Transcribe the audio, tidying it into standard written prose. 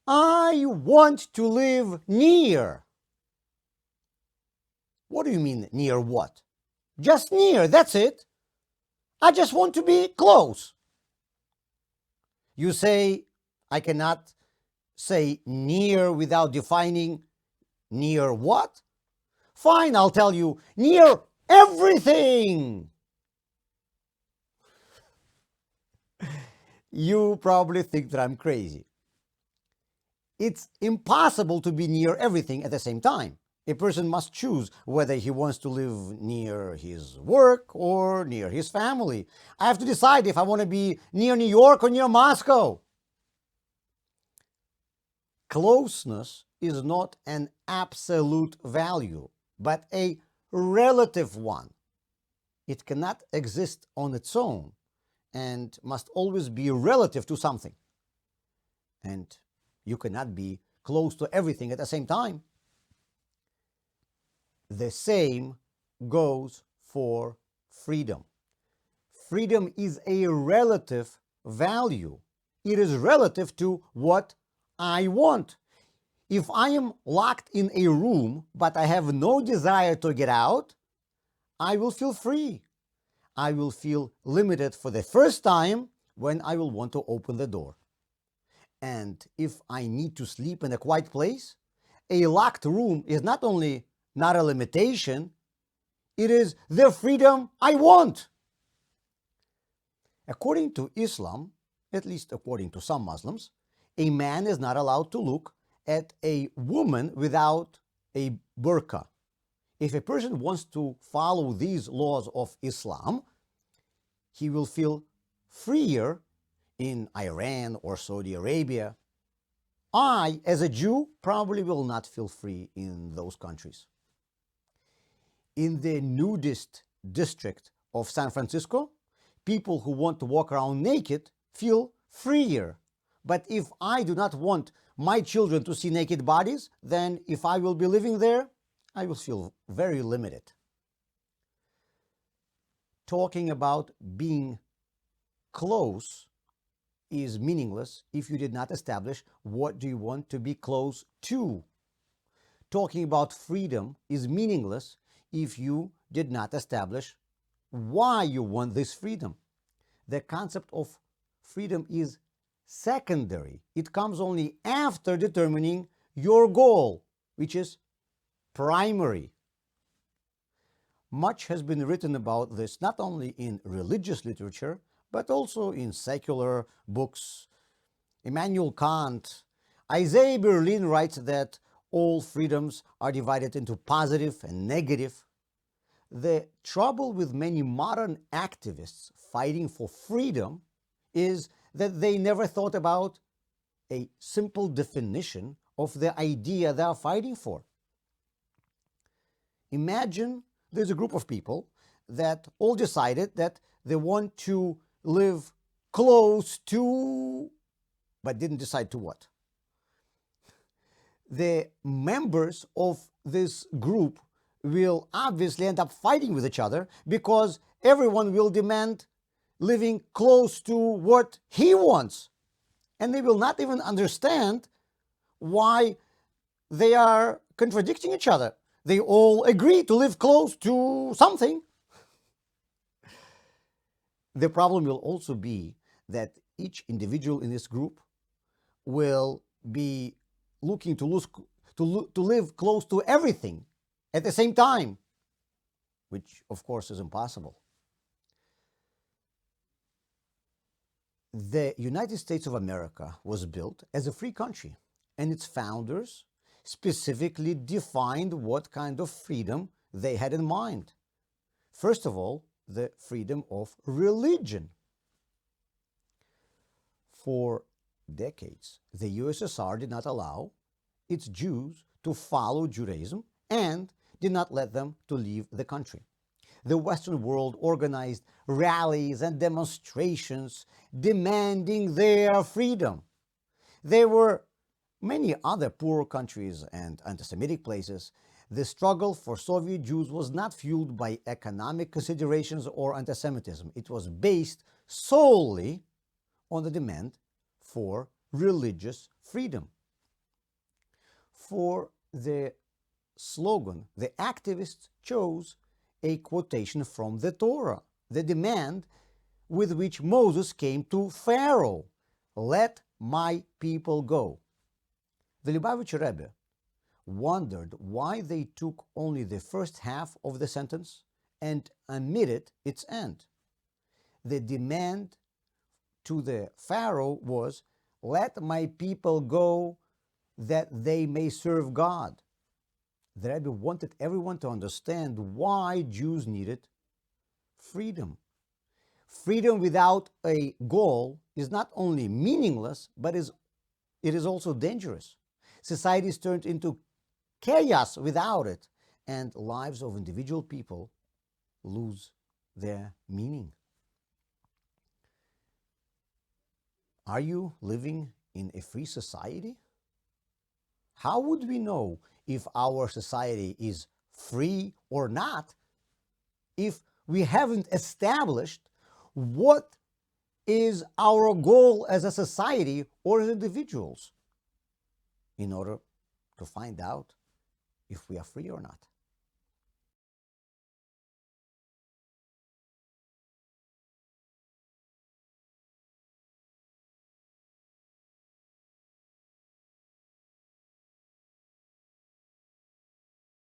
I want to live near. What do you mean near what? Just near, that's it. I just want to be close. You say, I cannot say near without defining near what? Fine, I'll tell you, near everything. You probably think that I'm crazy. It's impossible to be near everything at the same time. A person must choose whether he wants to live near his work or near his family. I have to decide if I want to be near New York or near Moscow. Closeness is not an absolute value, but a relative one. It cannot exist on its own and must always be relative to something. And you cannot be close to everything at the same time. The same goes for freedom. Freedom is a relative value. It is relative to what I want. If I am locked in a room but I have no desire to get out, I will feel free. I will feel limited for the first time when I will want to open the door. And if I need to sleep in a quiet place, a locked room is not only not a limitation, it is the freedom I want. According to Islam, at least according to some Muslims, a man is not allowed to look at a woman without a burqa. If a person wants to follow these laws of Islam, he will feel freer in Iran or Saudi Arabia. I, as a Jew, probably will not feel free in those countries. In the nudist district of San Francisco, people who want to walk around naked feel freer. But if I do not want my children to see naked bodies, then if I will be living there, I will feel very limited. Talking about being close is meaningless if you did not establish what do you want to be close to. Talking about freedom is meaningless if you did not establish why you want this freedom. The concept of freedom is secondary. It comes only after determining your goal, which is primary. Much has been written about this, not only in religious literature, but also in secular books. Immanuel Kant, Isaiah Berlin writes that all freedoms are divided into positive and negative. The trouble with many modern activists fighting for freedom is that they never thought about a simple definition of the idea they are fighting for. Imagine there's a group of people that all decided that they want to live close to, but didn't decide to what. The members of this group will obviously end up fighting with each other because everyone will demand living close to what he wants. And they will not even understand why they are contradicting each other. They all agree to live close to something. The problem will also be that each individual in this group will be looking to live close to everything at the same time, which of course is impossible. The United States of America was built as a free country, and its founders specifically defined what kind of freedom they had in mind. First of all, the freedom of religion. For decades, the USSR did not allow its Jews to follow Judaism and did not let them to leave the country. The Western world organized rallies and demonstrations demanding their freedom. There were many other poor countries and anti-Semitic places. The struggle for Soviet Jews was not fueled by economic considerations or anti-Semitism. It was based solely on the demand for religious freedom. for the slogan, the activists chose a quotation from the Torah, the demand with which Moses came to Pharaoh, "Let my people go." The Lubavitcher Rebbe wondered why they took only the first half of the sentence and omitted its end. The demand to the Pharaoh was, "Let my people go that they may serve God." The Rebbe wanted everyone to understand why Jews needed freedom. Freedom without a goal is not only meaningless, but it is also dangerous. Society is turned into chaos without it, and lives of individual people lose their meaning. Are you living in a free society? How would we know if our society is free or not if we haven't established what is our goal as a society or as individuals in order to find out if we are free or not?